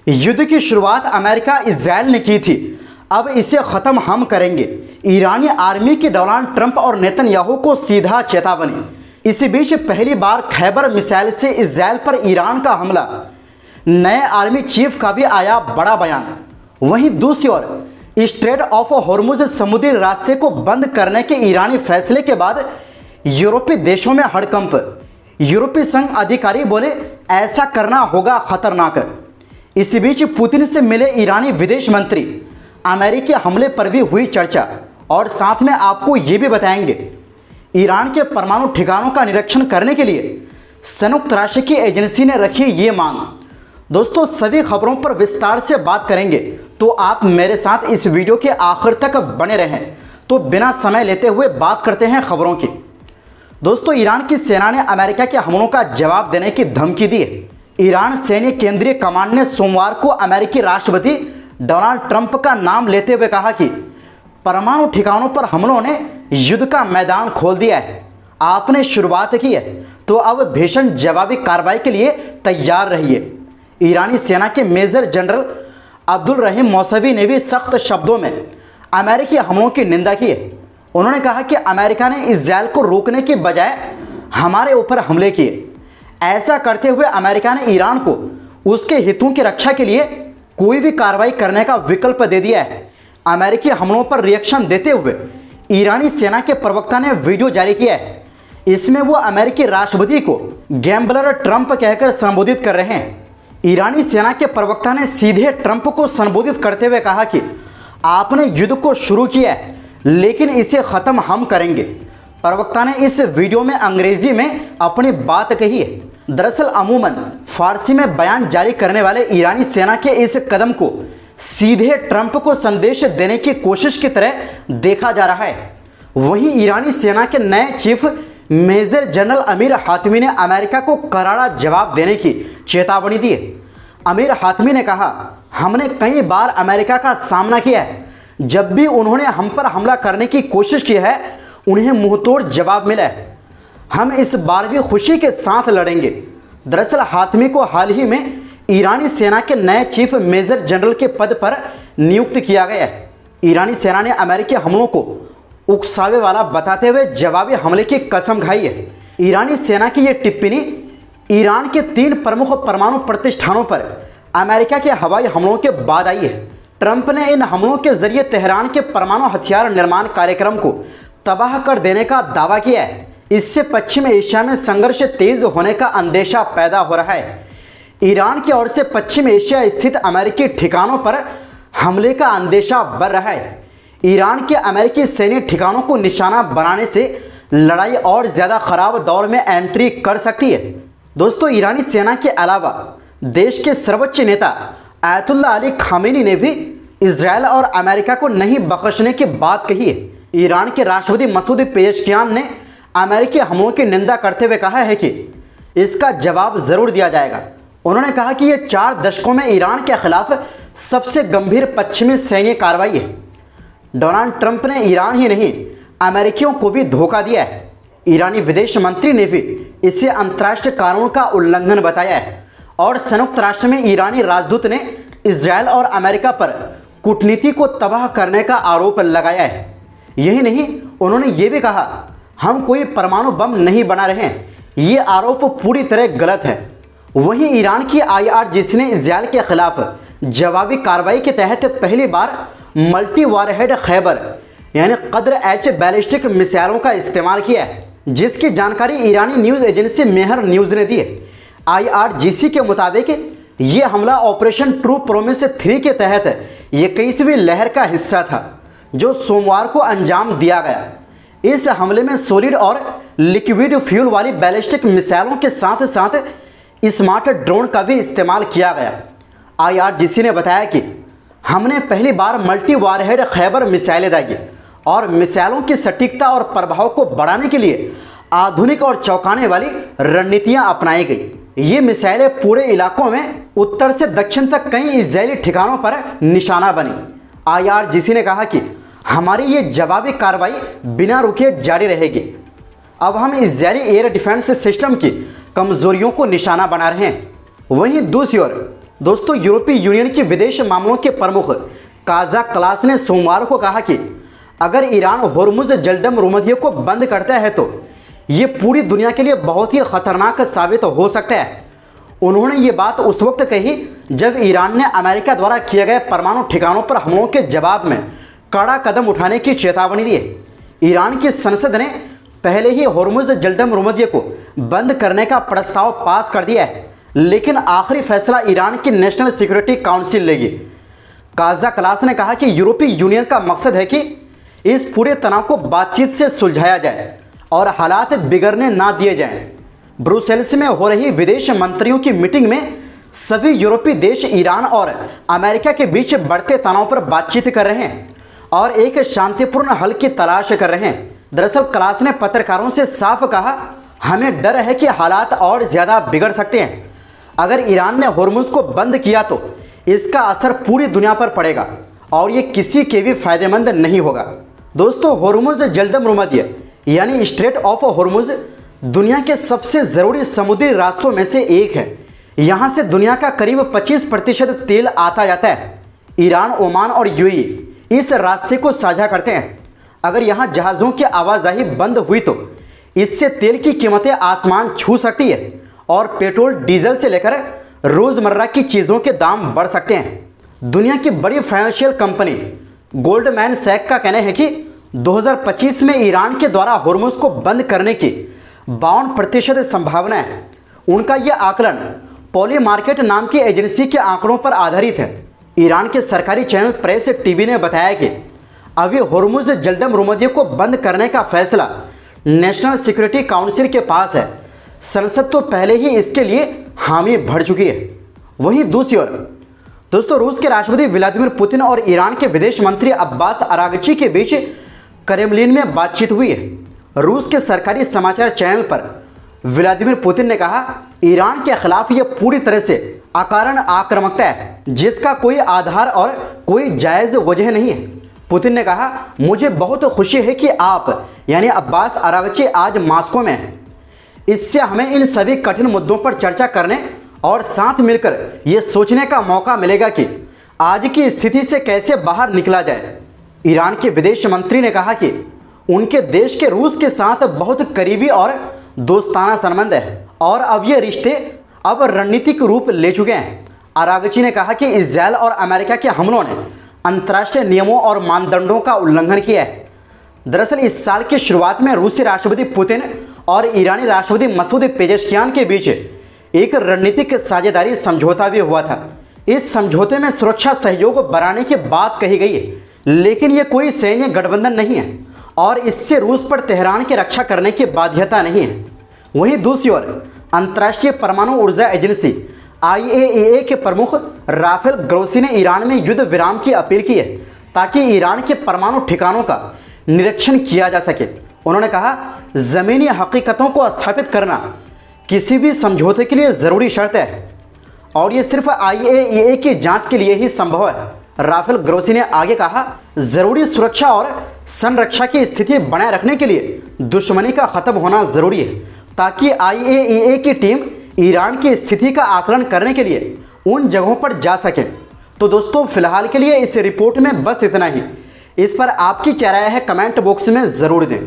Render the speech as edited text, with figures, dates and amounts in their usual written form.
युद्ध की शुरुआत अमेरिका इजराइल ने की थी, अब इसे ख़त्म हम करेंगे। ईरानी आर्मी की डोनाल्ड ट्रंप और नेतन्याहू को सीधा चेतावनी। इसी बीच पहली बार खैबर मिसाइल से इजराइल पर ईरान का हमला। नए आर्मी चीफ का भी आया बड़ा बयान। वहीं दूसरी ओर स्ट्रेट ऑफ हॉर्मुज समुद्री रास्ते को बंद करने के ईरानी फैसले के बाद यूरोपीय देशों में हड़कंप। यूरोपीय संघ अधिकारी बोले ऐसा करना होगा खतरनाक। इसी बीच पुतिन से मिले ईरानी विदेश मंत्री। अमेरिकी हमले पर भी हुई चर्चा और साथ में आपको ये भी बताएंगे ईरान के परमाणु ठिकानों का निरीक्षण करने के लिए संयुक्त राष्ट्र की एजेंसी ने रखी ये मांग। दोस्तों सभी खबरों पर विस्तार से बात करेंगे, तो आप मेरे साथ इस वीडियो के आखिर तक बने रहें। तो बिना समय लेते हुए बात करते हैं खबरों की। दोस्तों ईरान की सेना ने अमेरिका के हमलों का जवाब देने की धमकी दी है। ईरान सैन्य केंद्रीय कमांड ने सोमवार को अमेरिकी राष्ट्रपति डोनाल्ड ट्रंप का नाम लेते हुए कहा कि परमाणु ठिकानों पर हमलों ने युद्ध का मैदान खोल दिया है। आपने शुरुआत की है तो अब भीषण जवाबी कार्रवाई के लिए तैयार रहिए। ईरानी सेना के मेजर जनरल अब्दुल रहीम मौसवी ने भी सख्त शब्दों में अमेरिकी हमलों की निंदा की है। उन्होंने कहा कि अमेरिका ने इजराइल को रोकने के बजाय हमारे ऊपर हमले किए। ऐसा करते हुए अमेरिका ने ईरान को उसके हितों की रक्षा के लिए कोई भी कार्रवाई करने का विकल्प दे दिया है। अमेरिकी हमलों पर रिएक्शन देते हुए ईरानी सेना के प्रवक्ता ने वीडियो जारी किया है। इसमें वो अमेरिकी राष्ट्रपति को गैम्बलर ट्रंप कहकर संबोधित कर रहे हैं। ईरानी सेना के प्रवक्ता ने सीधे ट्रंप को संबोधित करते हुए कहा कि आपने युद्ध को शुरू किया है लेकिन इसे ख़त्म हम करेंगे। प्रवक्ता ने इस वीडियो में अंग्रेजी में अपनी बात कही है। दरअसल अमूमन फारसी में बयान जारी करने वाले ईरानी सेना के इस कदम को सीधे ट्रंप को संदेश देने की कोशिश की तरह देखा जा रहा है। वहीं ईरानी सेना के नए chief major general Amir Hatami ने अमेरिका को करारा जवाब देने की चेतावनी दी है। अमीर हातमी ने कहा, हमने कई बार अमेरिका का सामना किया है। जब भी उन्होंने हम पर हमला करने की कोशिश की है उन्हें मुंहतोड़ जवाब मिला है। हम इस बार भी खुशी के साथ लड़ेंगे। दरअसल हातमी को हाल ही में ईरानी सेना के नए चीफ मेजर जनरल के पद पर नियुक्त किया गया है। ईरानी सेना ने अमेरिकी हमलों को उकसावे वाला बताते हुए जवाबी हमले की कसम खाई है। ईरानी सेना की यह टिप्पणी ईरान के 3 प्रमुख परमाणु प्रतिष्ठानों पर अमेरिका के हवाई हमलों के बाद आई है। ट्रंप ने इन हमलों के जरिए तेहरान के परमाणु हथियार निर्माण कार्यक्रम को तबाह कर देने का दावा किया है। इससे पश्चिम एशिया में संघर्ष तेज होने का अंदेशा पैदा हो रहा है। ईरान की ओर से पश्चिम एशिया स्थित अमेरिकी ठिकानों पर हमले का अंदेशा बढ़ रहा है। ईरान के अमेरिकी सैन्य ठिकानों को निशाना बनाने से लड़ाई और ज़्यादा खराब दौर में एंट्री कर सकती है। दोस्तों ईरानी सेना के अलावा देश के सर्वोच्च नेता आयतुल्ला अली खामेनी ने भी इजराइल और अमेरिका को नहीं बख्शने की बात कही है। ईरान के राष्ट्रपति मसूद पेजेश्कियान ने अमेरिकी हमलों की निंदा करते हुए कहा है कि इसका जवाब ज़रूर दिया जाएगा। उन्होंने कहा कि यह 4 दशकों में ईरान के खिलाफ सबसे गंभीर पश्चिमी सैन्य कार्रवाई है। डोनाल्ड ट्रंप ने ईरान ही नहीं अमेरिकियों को भी धोखा दिया है। ईरानी विदेश मंत्री ने भी इसे अंतर्राष्ट्रीय कानून का उल्लंघन बताया है और संयुक्त राष्ट्र में ईरानी राजदूत ने इजराइल और अमेरिका पर कूटनीति को तबाह करने का आरोप लगाया है। यही नहीं, उन्होंने ये भी कहा, हम कोई परमाणु बम नहीं बना रहे हैं। ये आरोप पूरी तरह गलत है। वहीं ईरान की IRGC ने इजराइल के खिलाफ जवाबी कार्रवाई के तहत पहली बार मल्टी वॉरहेड खैबर यानी कद्र H बैलिस्टिक मिसाइलों का इस्तेमाल किया है, जिसकी जानकारी ईरानी न्यूज़ एजेंसी मेहर न्यूज़ ने दी है। IRGC के मुताबिक ये हमला ऑपरेशन ट्रू प्रोमिस 3 के तहत 21वीं लहर का हिस्सा था, जो सोमवार को अंजाम दिया गया। इस हमले में सॉलिड और लिक्विड फ्यूल वाली बैलिस्टिक मिसाइलों के साथ साथ स्मार्ट ड्रोन का भी इस्तेमाल किया गया। IRGC ने बताया कि हमने पहली बार मल्टी वॉरहेड खैबर मिसाइलें दागी और मिसाइलों की सटीकता और प्रभाव को बढ़ाने के लिए आधुनिक और चौंकाने वाली रणनीतियां अपनाई गई। ये मिसाइलें पूरे इलाकों में उत्तर से दक्षिण तक कई इजरायली ठिकानों पर निशाना बनी। IRGC ने कहा कि हमारी ये जवाबी कार्रवाई बिना रुके जारी रहेगी। अब हम इजरायली एयर डिफेंस सिस्टम की कमजोरियों को निशाना बना रहे हैं। वहीं दूसरी ओर दोस्तों, यूरोपीय यूनियन के विदेश मामलों के प्रमुख काजा क्लास ने सोमवार को कहा कि अगर ईरान होर्मुज जलडम रुमदिये को बंद करता है तो ये पूरी दुनिया के लिए बहुत ही खतरनाक साबित हो सकता है। उन्होंने ये बात उस वक्त कही जब ईरान ने अमेरिका द्वारा किए गए परमाणु ठिकानों पर हमलों के जवाब में कड़ा कदम उठाने की चेतावनी दी। ईरान की संसद ने पहले ही होर्मुज जलडम रुमदिये को बंद करने का प्रस्ताव पास कर दिया है, लेकिन आखिरी फैसला ईरान की नेशनल सिक्योरिटी काउंसिल लेगी। काजा क्लास ने कहा कि यूरोपीय यूनियन का मकसद है कि इस पूरे तनाव को बातचीत से सुलझाया जाए और हालात बिगड़ने ना दिए जाएं। ब्रुसेल्स में हो रही विदेश मंत्रियों की मीटिंग में सभी यूरोपीय देश ईरान और अमेरिका के बीच बढ़ते तनाव पर बातचीत कर रहे हैं और एक शांतिपूर्ण हल की तलाश कर रहे हैं। दरअसल क्लास ने पत्रकारों से साफ कहा, हमें डर है कि हालात और ज़्यादा बिगड़ सकते हैं। अगर ईरान ने होर्मुज को बंद किया तो इसका असर पूरी दुनिया पर पड़ेगा और ये किसी के भी फायदेमंद नहीं होगा। दोस्तों, होर्मुज जलडम रुमदिये यानी स्ट्रेट ऑफ होर्मुज दुनिया के सबसे ज़रूरी समुद्री रास्तों में से एक है। यहाँ से दुनिया का करीब 25% तेल आता जाता है। ईरान, ओमान और यूएई इस रास्ते को साझा करते हैं। अगर यहाँ जहाज़ों की आवाजाही बंद हुई तो इससे तेल की कीमतें आसमान छू सकती है और पेट्रोल, डीजल से लेकर रोज़मर्रा की चीज़ों के दाम बढ़ सकते हैं। दुनिया की बड़ी फाइनेंशियल कंपनी गोल्डमैन सैक का कहना है कि 2025 में ईरान के द्वारा होर्मुज को बंद करने की 52% संभावना है। उनका यह आकलन पॉली मार्केट नाम की एजेंसी के आंकड़ों पर आधारित है। ईरान के सरकारी चैनल प्रेस टीवी ने बताया कि अभी होर्मुज जलडम रुमदिये को बंद करने का फैसला नेशनल सिक्योरिटी काउंसिल के पास है। संसद तो पहले ही इसके लिए हामी भर चुकी है। वहीं दूसरी ओर दोस्तों, रूस के राष्ट्रपति व्लादिमीर पुतिन और ईरान के विदेश मंत्री अब्बास अरागची के बीच क्रेमलिन में बातचीत हुई है। रूस के सरकारी समाचार चैनल पर व्लादिमीर पुतिन ने कहा, ईरान के खिलाफ यह पूरी तरह से अकारण आक्रामकता है जिसका कोई आधार और कोई जायज़ वजह नहीं है। पुतिन ने कहा, मुझे बहुत खुशी है कि आप यानी अब्बास अरागची आज मॉस्को में हैं। इससे हमें इन सभी कठिन मुद्दों पर चर्चा करने और साथ मिलकर ये सोचने का मौका मिलेगा कि आज की स्थिति से कैसे बाहर निकला जाए। ईरान के विदेश मंत्री ने कहा कि उनके देश के रूस के साथ बहुत करीबी और दोस्ताना संबंध है और अब ये रिश्ते अब रणनीतिक रूप ले चुके हैं। अरागची ने कहा कि इजरायल और अमेरिका के हमलों ने अंतर्राष्ट्रीय नियमों और मानदंडों का उल्लंघन किया है। दरअसल इस साल की शुरुआत में रूसी राष्ट्रपति पुतिन और ईरानी राष्ट्रपति मसूद पेजेश्कियान के बीच एक रणनीतिक साझेदारी समझौता भी हुआ था। इस समझौते में सुरक्षा सहयोग बढ़ाने की बात कही गई है, लेकिन ये कोई सैन्य गठबंधन नहीं है और इससे रूस पर तेहरान की रक्षा करने की बाध्यता नहीं है। वहीं दूसरी ओर अंतर्राष्ट्रीय परमाणु ऊर्जा एजेंसी IAEA के प्रमुख राफेल ग्रोसी ने ईरान में युद्ध विराम की अपील की है ताकि ईरान के परमाणु ठिकानों का निरीक्षण किया जा सके। उन्होंने कहा, ज़मीनी हकीकतों को स्थापित करना किसी भी समझौते के लिए ज़रूरी शर्त है और ये सिर्फ IAEA की जांच के लिए ही संभव है। राफेल ग्रोसी ने आगे कहा, ज़रूरी सुरक्षा और संरक्षा की स्थिति बनाए रखने के लिए दुश्मनी का ख़त्म होना ज़रूरी है ताकि IAEA की टीम ईरान की स्थिति का आकलन करने के लिए उन जगहों पर जा सके। तो दोस्तों, फिलहाल के लिए इस रिपोर्ट में बस इतना ही। इस पर आपकी क्या राय है कमेंट बॉक्स में ज़रूर दें।